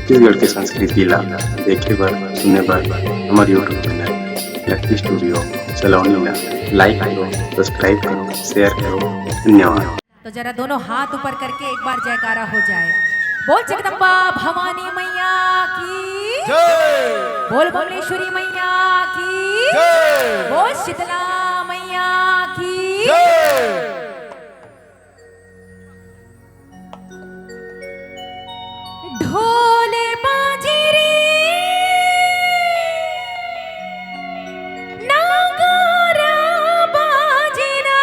छत्तीसगढ़ के संस्कृति ला देखे बर सुने बर हमारे यूट्यूब चैनल लकी स्टूडियो सलोनी ला लाइक करो, सब्सक्राइब करो, शेयर करो। धन्यवाद। तो जरा दोनों हाथ ऊपर करके एक बार जयकारा हो जाए। बोल जगदम्बा भवानी मैया की जय, बोल बमलेश्वरी मैया की जय, बोल शीतला मैया की जय। ढोल बाजे रे नागारा बाजे ना,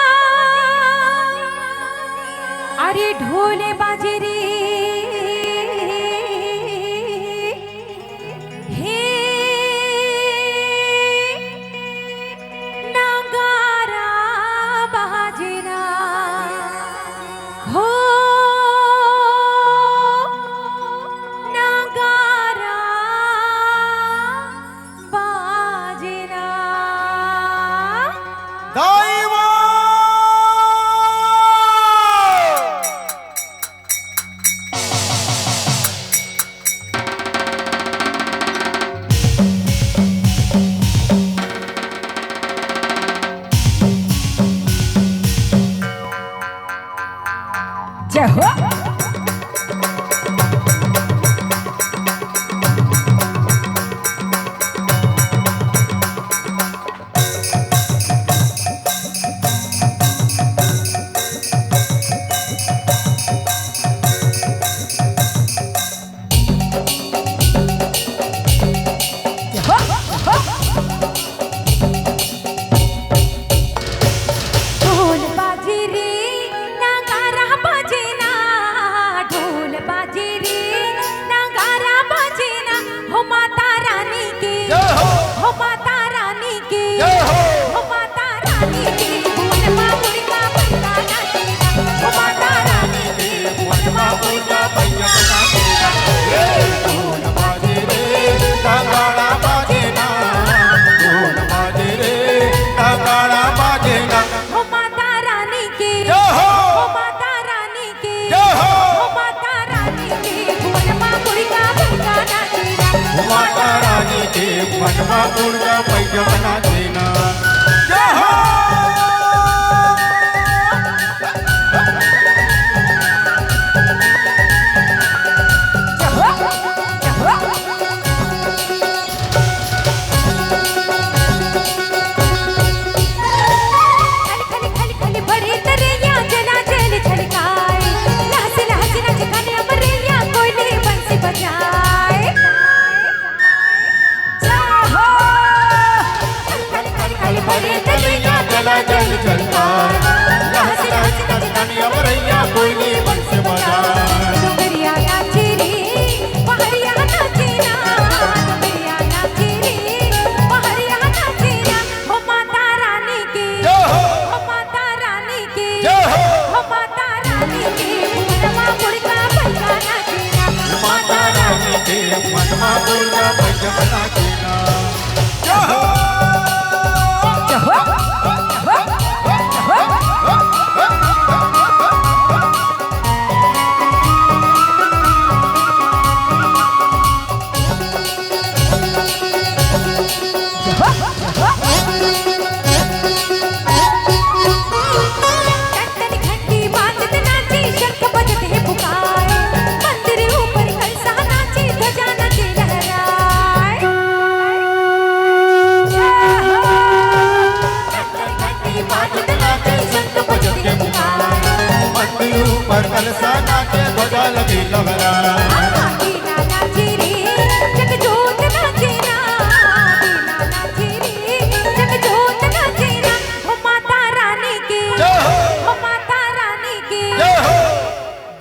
अरे ढोल बाजे रे जय हो। मनवा मुर्गा पैजमना देना जय हो। मनवा मुर्गा पैजमना देना जय हो।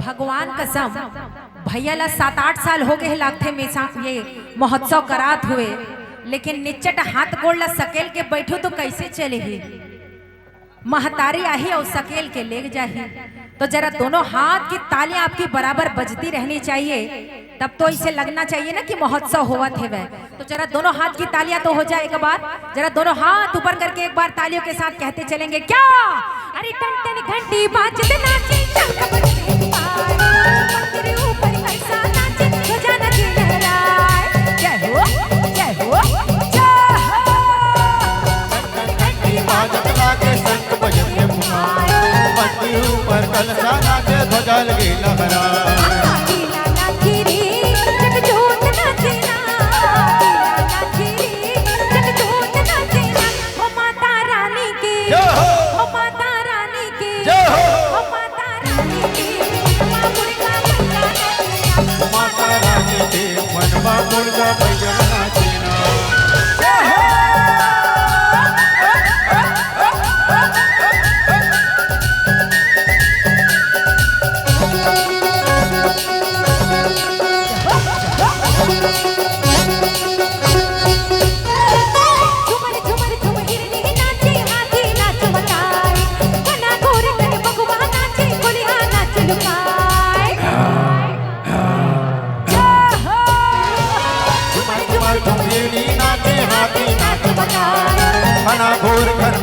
भगवान कसम भैया ला 7-8 साल हो गए लागथे में ये महोत्सव करात हुए, लेकिन निच्चट हाथ गोड़ ला सकेल के बैठो तो कैसे चलेगी। महतारी आही और सकेल के ले जाही। तो जरा दोनों हाथ की तालियां आपकी बराबर बजती रहनी चाहिए, तब तो इसे लगना चाहिए ना कि महोत्सव हुआ थे वह। तो जरा दोनों हाथ की तालियां तो हो जाए एक बार। जरा दोनों हाथ ऊपर करके एक बार तालियों के साथ कहते चलेंगे क्या। अरे टन टन घंटी बाजते नाचे, शंख बजते पुकार, मंदिर ऊपर कैसा नाचे, ध्वजा नचे लहरा।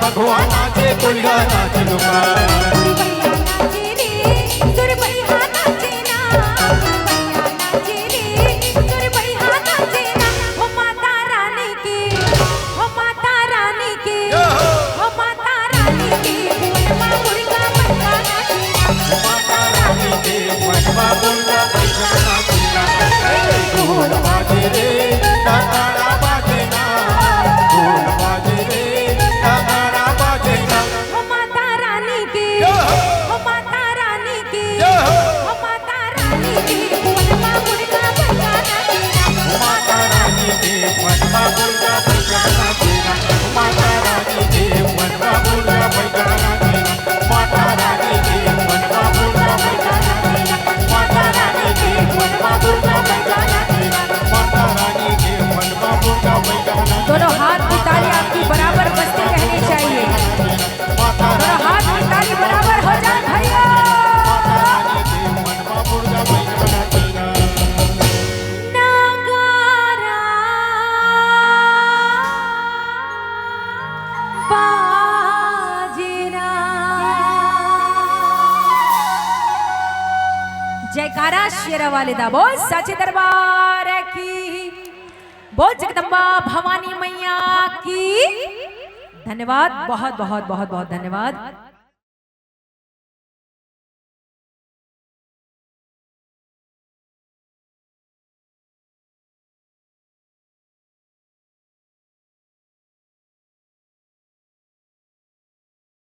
भगवा नाचे कोलिया नाच लुका ढोल बाजे रे नगाड़ा बाजे ना ढोल बाजे रे नगाड़ा बाजे ना हो माता रानी की हो माता रानी की हो माता रानी की मनवा मुर्गा बजा नाचेना माता रानी के मनवा मुर्गा बजा नाचेना माता रानी के मनवा मुर्गा बजा नाचेना माता रानी के मनवा मुर्गा बजा नाचेना माता रानी के मनवा मुर्गा बजा नाचेना माता रानी के मनवा मुर्गा बजा नाचेना दोनों हाथ की ताली आपकी बराबर बजती रहनी चाहिए माता दोनों हाथ की ताली बराबर हो जाए भैया रानी के मनवा मुर्गा बजा नाचेना नगारा बाजेना जयकारा शेरा वाले दा बोल सच्चे दरबार की बोल जगदम्बा भवानी मैया की धन्यवाद बहुत बहुत बहुत बहुत धन्यवाद।